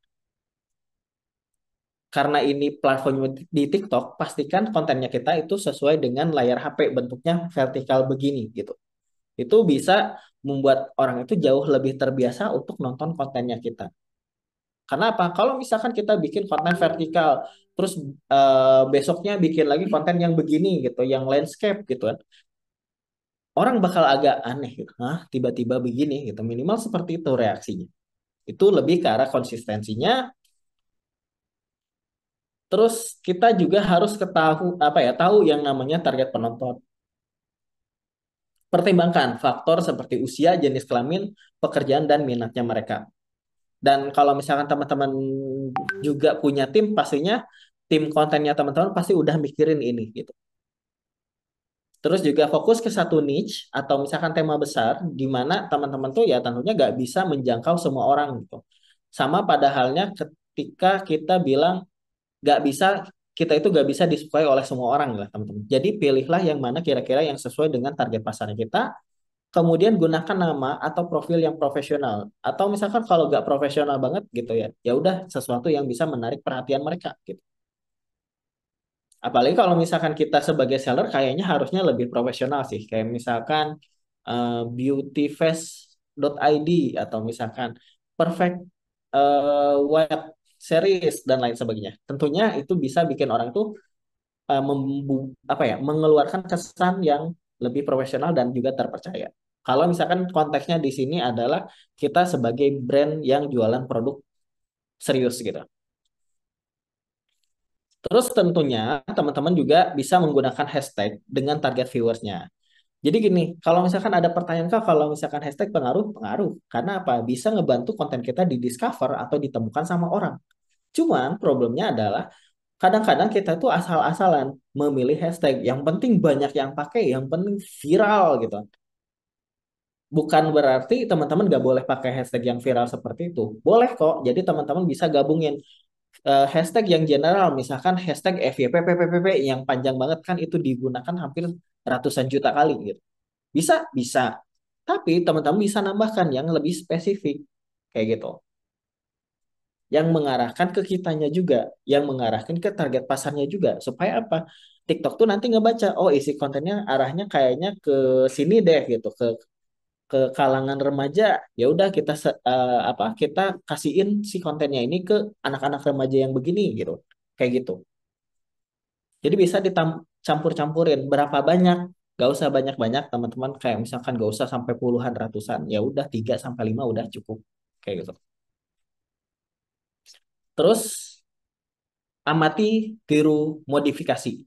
Karena ini platformnya di TikTok, pastikan kontennya kita itu sesuai dengan layar HP, bentuknya vertikal begini gitu. Itu bisa membuat orang itu jauh lebih terbiasa untuk nonton kontennya kita. Karena apa? Kalau misalkan kita bikin konten vertikal, terus besoknya bikin lagi konten yang begini gitu, yang landscape gitu kan, orang bakal agak aneh gitu. Hah, tiba-tiba begini gitu. Minimal seperti itu reaksinya. Itu lebih ke arah konsistensinya. Terus kita juga harus tahu yang namanya target penonton. Pertimbangkan faktor seperti usia, jenis kelamin, pekerjaan dan minatnya mereka. Dan kalau misalkan teman-teman juga punya tim, pastinya tim kontennya teman-teman pasti udah mikirin ini gitu. Terus juga fokus ke satu niche atau misalkan tema besar di mana teman-teman tuh ya tentunya nggak bisa menjangkau semua orang gitu. Sama pada halnya ketika kita bilang nggak bisa, kita itu nggak bisa disukai oleh semua orang lah teman-teman. Jadi pilihlah yang mana kira-kira yang sesuai dengan target pasarnya kita. Kemudian gunakan nama atau profil yang profesional. Atau misalkan kalau nggak profesional banget gitu ya, ya udah sesuatu yang bisa menarik perhatian mereka gitu. Apalagi kalau misalkan kita sebagai seller kayaknya harusnya lebih profesional sih. Kayak misalkan beautyfest.id atau misalkan perfect web series dan lain sebagainya. Tentunya itu bisa bikin orang tuh mengeluarkan kesan yang lebih profesional dan juga terpercaya. Kalau misalkan konteksnya di sini adalah kita sebagai brand yang jualan produk serius gitu. Terus tentunya teman-teman juga bisa menggunakan hashtag dengan target viewersnya. Jadi gini, kalau misalkan ada pertanyaan Kak, kalau misalkan hashtag pengaruh. Karena apa? Bisa ngebantu konten kita di discover atau ditemukan sama orang. Cuman problemnya adalah kadang-kadang kita tuh asal-asalan memilih hashtag. Yang penting banyak yang pakai, yang penting viral gitu. Bukan berarti teman-teman gak boleh pakai hashtag yang viral seperti itu. Boleh kok. Jadi teman-teman bisa gabungin hashtag yang general, misalkan hashtag FYPPPP yang panjang banget kan itu digunakan hampir ratusan juta kali gitu. Bisa, bisa. Tapi teman-teman bisa nambahkan yang lebih spesifik kayak gitu. Yang mengarahkan ke kitanya juga, yang mengarahkan ke target pasarnya juga. Supaya apa? TikTok tuh nanti ngebaca, oh isi kontennya arahnya kayaknya ke sini deh gitu, ke kalangan remaja. Ya udah kita kasihin si kontennya ini ke anak-anak remaja yang begini gitu. Kayak gitu. Jadi bisa dicampur-campurin berapa banyak. Gak usah banyak-banyak teman-teman, kayak misalkan gak usah sampai puluhan ratusan. Ya udah 3 sampai 5 udah cukup. Kayak gitu. Terus amati, tiru, modifikasi.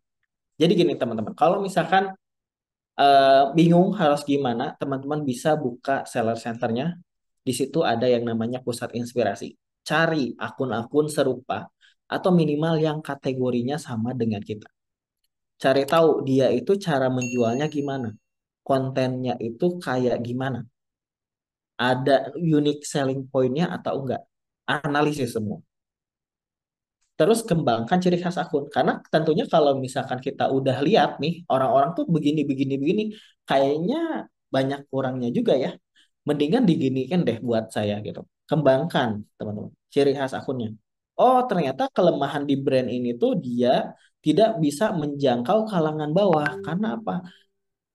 Jadi gini teman-teman, kalau misalkan bingung harus gimana, teman-teman bisa buka seller centernya. Di situ ada yang namanya pusat inspirasi. Cari akun-akun serupa atau minimal yang kategorinya sama dengan kita. Cari tahu dia itu cara menjualnya gimana. Kontennya itu kayak gimana. Ada unique selling point-nya atau enggak. Analisis semua. Terus kembangkan ciri khas akun. Karena tentunya kalau misalkan kita udah lihat nih, orang-orang tuh begini, begini, begini. Kayaknya banyak kurangnya juga ya. Mendingan diginikan deh buat saya gitu. Kembangkan teman-teman ciri khas akunnya. Oh ternyata kelemahan di brand ini tuh dia tidak bisa menjangkau kalangan bawah. Karena apa?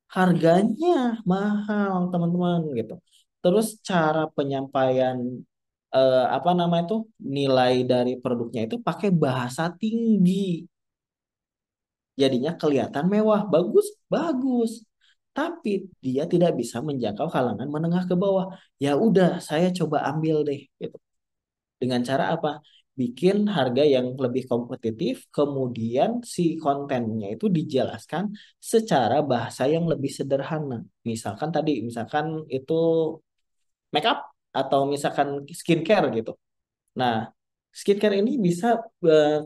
Harganya mahal teman-teman gitu. Terus cara penyampaian apa namanya itu nilai dari produknya itu pakai bahasa tinggi. Jadinya kelihatan mewah, bagus, bagus. Tapi dia tidak bisa menjangkau kalangan menengah ke bawah. Ya udah, saya coba ambil deh gitu. Dengan cara apa? Bikin harga yang lebih kompetitif, kemudian si kontennya itu dijelaskan secara bahasa yang lebih sederhana. Misalkan tadi, misalkan itu make up atau misalkan skincare gitu. Nah, skincare ini bisa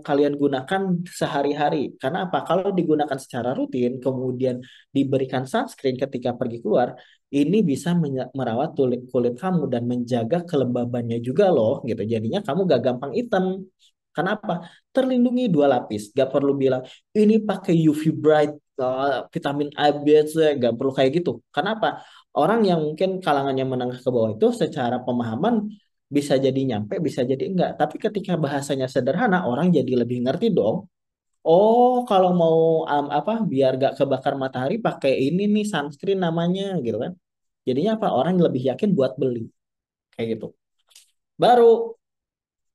kalian gunakan sehari-hari. Karena apa? Kalau digunakan secara rutin, kemudian diberikan sunscreen ketika pergi keluar, ini bisa merawat kulit kulit kamu dan menjaga kelembabannya juga loh, gitu. Jadinya kamu gak gampang hitam. Kenapa? Terlindungi 2 lapis. Gak perlu bilang ini pakai UV Bright, vitamin A, B, C. Gak perlu kayak gitu. Kenapa? Orang yang mungkin kalangannya menengah ke bawah itu secara pemahaman bisa jadi nyampe, bisa jadi enggak. Tapi ketika bahasanya sederhana, orang jadi lebih ngerti dong. Oh, kalau mau apa biar gak kebakar matahari pakai ini nih sunscreen namanya gitu kan. Jadinya apa? Orang lebih yakin buat beli kayak gitu. Baru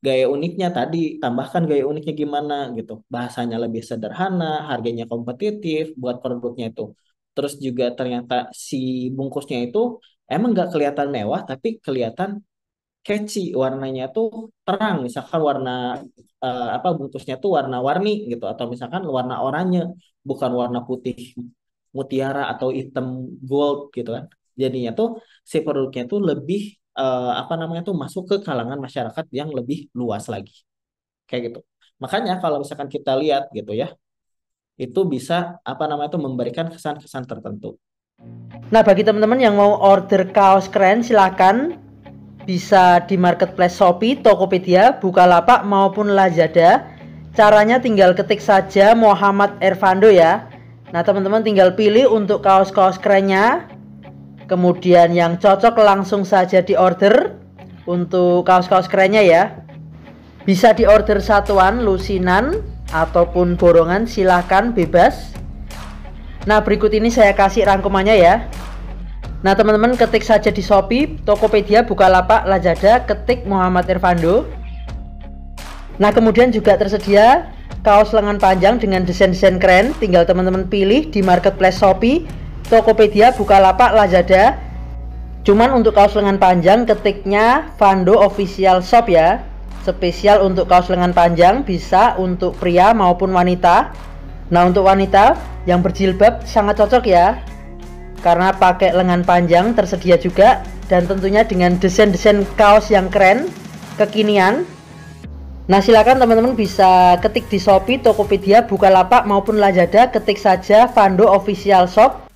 gaya uniknya tadi, tambahkan gaya uniknya gimana gitu. Bahasanya lebih sederhana, harganya kompetitif buat produknya itu. Terus juga ternyata si bungkusnya itu emang gak kelihatan mewah, tapi kelihatan catchy, warnanya tuh terang, misalkan warna apa bungkusnya tuh warna-warni gitu, atau misalkan warna oranye, bukan warna putih mutiara atau hitam gold gitu kan. Jadinya tuh si produknya tuh lebih apa namanya tuh masuk ke kalangan masyarakat yang lebih luas lagi kayak gitu. Makanya kalau misalkan kita lihat gitu ya, itu bisa apa namanya tuh memberikan kesan-kesan tertentu. Nah, bagi teman-teman yang mau order kaos keren, silakan bisa di marketplace Shopee, Tokopedia, Bukalapak maupun Lazada. Caranya tinggal ketik saja Muhammad Ervando ya. Nah, teman-teman tinggal pilih untuk kaos-kaos kerennya. Kemudian yang cocok langsung saja diorder untuk kaos-kaos kerennya ya. Bisa diorder satuan, lusinan ataupun borongan, silahkan bebas. Nah, berikut ini saya kasih rangkumannya ya. Nah, teman-teman ketik saja di Shopee, Tokopedia, Bukalapak, Lazada, ketik Muhammad Ervando. Nah, kemudian juga tersedia kaos lengan panjang dengan desain-desain keren. Tinggal teman-teman pilih di marketplace Shopee, Tokopedia, Bukalapak, Lazada. Cuman untuk kaos lengan panjang ketiknya Vando Official Shop ya. Spesial untuk kaos lengan panjang, bisa untuk pria maupun wanita. Nah, untuk wanita yang berjilbab sangat cocok ya, karena pakai lengan panjang tersedia juga, dan tentunya dengan desain-desain kaos yang keren, kekinian. Nah, silakan teman-teman bisa ketik di Shopee, Tokopedia, Bukalapak maupun Lazada, ketik saja Vando Official Shop.